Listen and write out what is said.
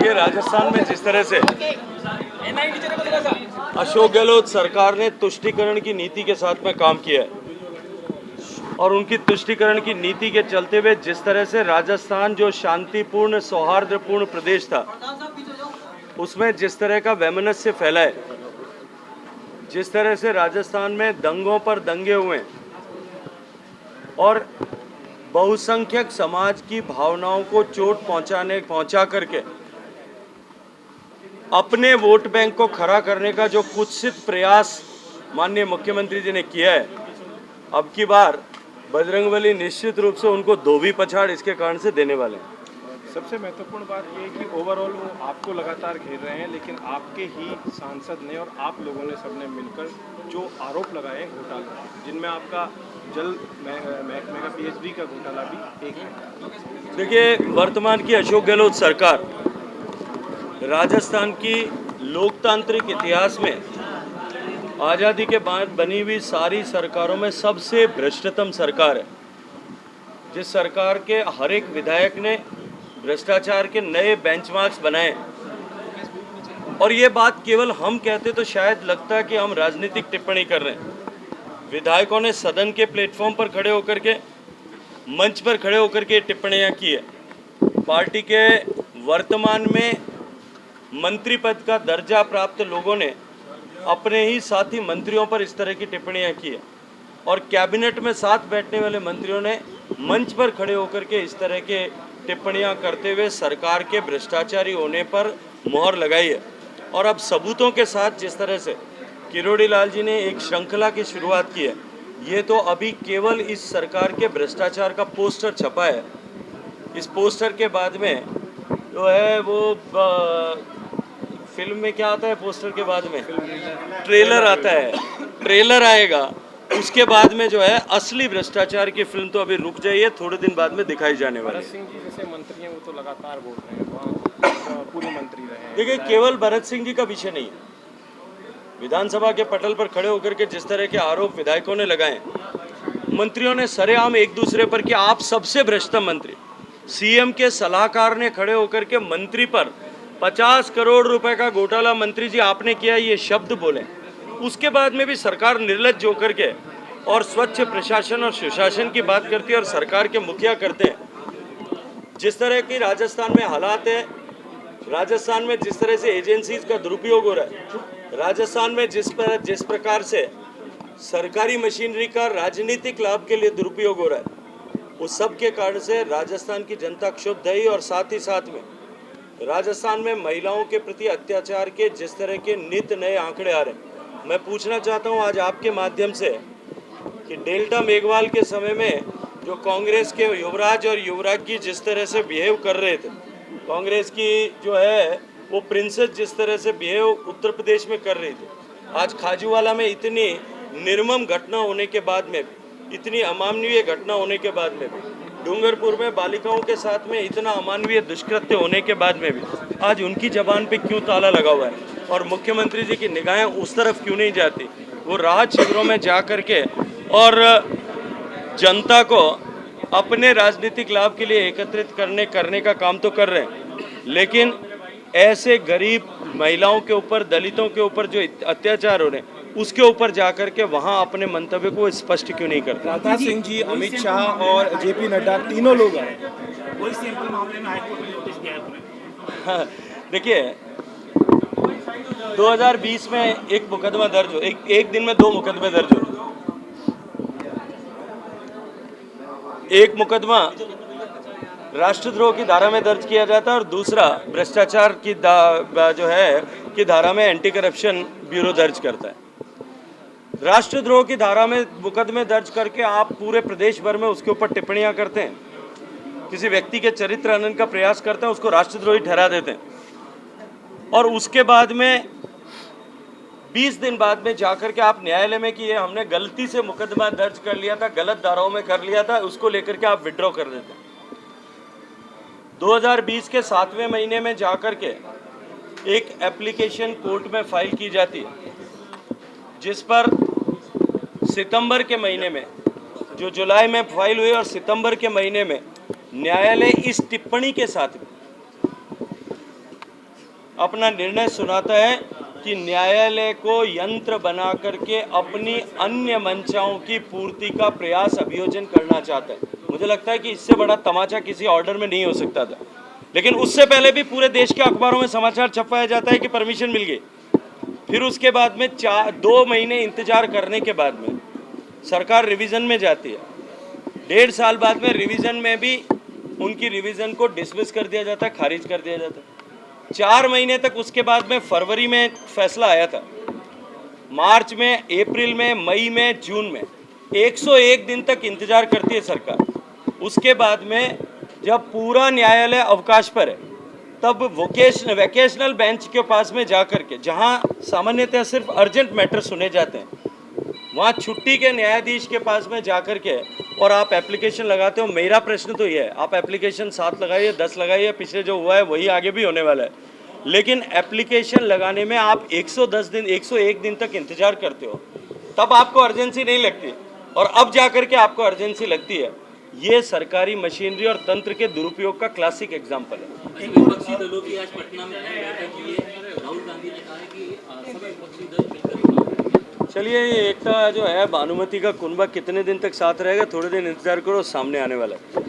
ये राजस्थान में जिस तरह से अशोक गहलोत सरकार ने तुष्टीकरण की नीति के साथ में काम किया है और उनकी तुष्टीकरण की नीति के चलते हुए जिस तरह से राजस्थान जो शांतिपूर्ण सौहार्दपूर्ण प्रदेश था उसमें जिस तरह का वैमनस्य फैला है, जिस तरह से राजस्थान में दंगों पर दंगे हुए और बहुसंख्यक समाज की भावनाओं को चोट पहुंचा करके अपने वोट बैंक को खड़ा करने का जो कुत्सित प्रयास माननीय मुख्यमंत्री जी ने किया है, अब की बार बजरंगबली निश्चित रूप से उनको धोबी पछाड़ इसके कारण से देने वाले हैं। सबसे महत्वपूर्ण बात यह है कि ओवरऑल वो आपको लगातार घेर रहे हैं, लेकिन आपके ही सांसद ने और आप लोगों ने सबने मिलकर जो आरोप लगाए हैं घोटाला, जिनमें आपका जल महकमे का पीएचडी का घोटाला भी एक है। देखिए, वर्तमान की अशोक गहलोत सरकार राजस्थान की लोकतांत्रिक इतिहास में आज़ादी के बाद बनी हुई सारी सरकारों में सबसे भ्रष्टतम सरकार है। जिस सरकार के हर एक विधायक ने भ्रष्टाचार के नए बेंचमार्क्स बनाए और ये बात केवल हम कहते तो शायद लगता है कि हम राजनीतिक टिप्पणी कर रहे हैं। विधायकों ने सदन के प्लेटफॉर्म पर खड़े होकर के, मंच पर खड़े होकर के टिप्पणियां की है। पार्टी के वर्तमान में मंत्री पद का दर्जा प्राप्त लोगों ने अपने ही साथी मंत्रियों पर इस तरह की टिप्पणियां की है और कैबिनेट में साथ बैठने वाले मंत्रियों ने मंच पर खड़े होकर के इस तरह के टिप्पणियां करते हुए सरकार के भ्रष्टाचारी होने पर मोहर लगाई है। और अब सबूतों के साथ जिस तरह से किरोड़ी लाल जी ने एक श्रृंखला की शुरुआत की है, ये तो अभी केवल इस सरकार के भ्रष्टाचार का पोस्टर छपा है। इस पोस्टर के बाद में जो है वो फिल्म में क्या आता है, पोस्टर के बाद में ट्रेलर आता है, ट्रेलर आएगा, उसके बाद में जो है असली भ्रष्टाचार की फिल्म तो अभी रुक जाइए, थोड़े दिन बाद में दिखाई जाने वाली है। भरत सिंह जी जैसे मंत्री हैं वो तो लगातार बोल रहे हैं, वहाँ पूर्व मंत्री रहे हैं। देखिए, केवल भरत सिंह जी का विषय नहीं है। विधानसभा के पटल पर खड़े होकर के जिस तरह के आरोप विधायकों ने लगाए, मंत्रियों ने सरेआम एक दूसरे पर कि आप सबसे भ्रष्टतम मंत्री, सीएम के सलाहकार ने खड़े होकर के मंत्री पर 50 करोड़ रुपए का घोटाला मंत्री जी आपने किया, ये शब्द बोले। उसके बाद में भी सरकार निर्लज्ज होकर के और स्वच्छ प्रशासन और सुशासन की बात करती है और सरकार के मुखिया करते हैं। जिस तरह की राजस्थान में हालात है, राजस्थान में जिस तरह से एजेंसीज का दुरुपयोग हो रहा है, राजस्थान में जिस प्रकार से सरकारी मशीनरी का राजनीतिक लाभ के लिए दुरुपयोग हो रहा है, उस सब के कारण से राजस्थान की जनता क्षुब्ध है और साथ ही साथ में राजस्थान में महिलाओं के प्रति अत्याचार के जिस तरह के नित नए आंकड़े आ रहे हैं। मैं पूछना चाहता हूं आज आपके माध्यम से कि डेल्टा मेघवाल के समय में जो कांग्रेस के युवराज और युवराज जिस तरह से बिहेव कर रहे थे, कांग्रेस की जो है वो प्रिंसेस जिस तरह से बिहेव उत्तर प्रदेश में कर रही थी, आज खाजूवाला में इतनी निर्मम घटना होने के बाद में, इतनी अमानवीय घटना होने के बाद में भी, डूंगरपुर में बालिकाओं के साथ में इतना अमानवीय दुष्कृत्य होने के बाद में भी आज उनकी जबान पे क्यों ताला लगा हुआ है और मुख्यमंत्री जी की निगाहें उस तरफ क्यों नहीं जाती? वो राहत शिविरों में जा कर के और जनता को अपने राजनीतिक लाभ के लिए एकत्रित करने का काम तो कर रहे हैं, लेकिन ऐसे गरीब महिलाओं के ऊपर, दलितों के ऊपर जो अत्याचार हो रहे हैं उसके ऊपर जाकर के वहाँ अपने मंतव्य को स्पष्ट क्यों नहीं करते? राजनाथ सिंह जी, अमित शाह और जेपी नड्डा तीनों लोग आए। वही सैंपल मामले में हाईकोर्ट में नोटिस दिया है उन्होंने। हाँ, देखिए 2020 में एक मुकदमा दर्ज हो, एक दिन में 2 मुकदमे दर्ज हो। एक मुकदमा राष्ट्रद्रोह की धारा में दर्ज किया जाता है और दूसरा भ्रष्टाचार की जो है की धारा में एंटी करप्शन ब्यूरो दर्ज करता है। राष्ट्रद्रोह की धारा में मुकदमे दर्ज करके आप पूरे प्रदेश भर में उसके ऊपर टिप्पणियां करते हैं, किसी व्यक्ति के चरित्र हनन का प्रयास करते हैं, उसको राष्ट्रद्रोही ठहरा देते हैं और उसके बाद में 20 दिन बाद में जाकर के आप न्यायालय में कि ये हमने गलती से मुकदमा दर्ज कर लिया था, गलत धाराओं में कर लिया था, उसको लेकर के आप विड्रॉ कर देते हैं। 2020 के 7वें महीने में जाकर के एक एप्लीकेशन कोर्ट में फाइल की जाती है जिस पर सितंबर के महीने में जो जुलाई में फाइल हुई और सितंबर के महीने में न्यायालय इस टिप्पणी के साथ अपना निर्णय सुनाता है कि न्यायालय को यंत्र बना करके अपनी अन्य मंशाओं की पूर्ति का प्रयास अभियोजन करना चाहता है। मुझे लगता है कि इससे बड़ा तमाचा किसी ऑर्डर में नहीं हो सकता था। लेकिन उससे पहले भी पूरे देश के अखबारों में समाचार छपवाया जाता है कि परमिशन मिल गई। फिर उसके बाद में 2 महीने इंतजार करने के बाद में सरकार रिवीजन में जाती है। 1.5 साल बाद में रिवीजन में भी उनकी रिवीजन को डिसमिस कर दिया जाता है, खारिज कर दिया जाता है। 4 महीने तक उसके बाद में फरवरी में फैसला आया था, मार्च में, अप्रैल में, मई में, जून में 101 दिन तक इंतजार करती है सरकार। उसके बाद में जब पूरा न्यायालय अवकाश पर है तब वोकेशनल बेंच के पास में जा कर के, जहाँ सामान्यतः सिर्फ अर्जेंट मैटर सुने जाते हैं, वहाँ छुट्टी के न्यायाधीश के पास में जा कर के और आप एप्लीकेशन लगाते हो। मेरा प्रश्न तो ये है, आप एप्लीकेशन 7 लगाइए, 10 लगाइए, पिछले जो हुआ है वही आगे भी होने वाला है, लेकिन एप्लीकेशन लगाने में आप 110 दिन 101 दिन तक इंतजार करते हो, तब आपको अर्जेंसी नहीं लगती और अब जा कर के आपको अर्जेंसी लगती है। ये सरकारी मशीनरी और तंत्र के दुरुपयोग का क्लासिक एग्जाम्पल है। विपक्षी दलों की आज पटना में बैठक हुई है। राहुल गांधी ने कहा है कि सब विपक्षी दल मिलकर। चलिए, ये एकता जो है भानुमति का कुनबा कितने दिन तक साथ रहेगा, थोड़े दिन इंतजार करो, सामने आने वाला है।